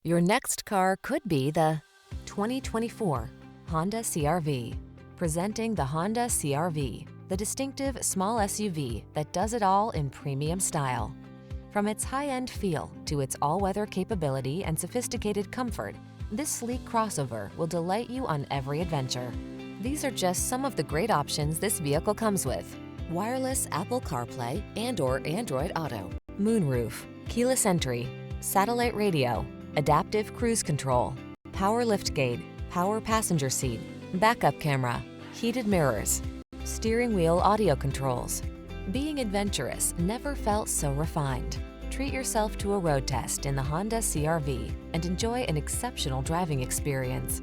Your next car could be the 2024 Honda CR-V. Presenting the Honda CR-V, the distinctive small SUV that does it all in premium style. From its high-end feel to its all-weather capability and sophisticated comfort, this sleek crossover will delight you on every adventure. These are just some of the great options this vehicle comes with: wireless Apple Carplay and/or Android Auto, moonroof, keyless entry, satellite radio, adaptive cruise control, power liftgate, power passenger seat, backup camera, heated mirrors, steering wheel audio controls. Being adventurous never felt so refined. Treat yourself to a road test in the Honda CR-V and enjoy an exceptional driving experience.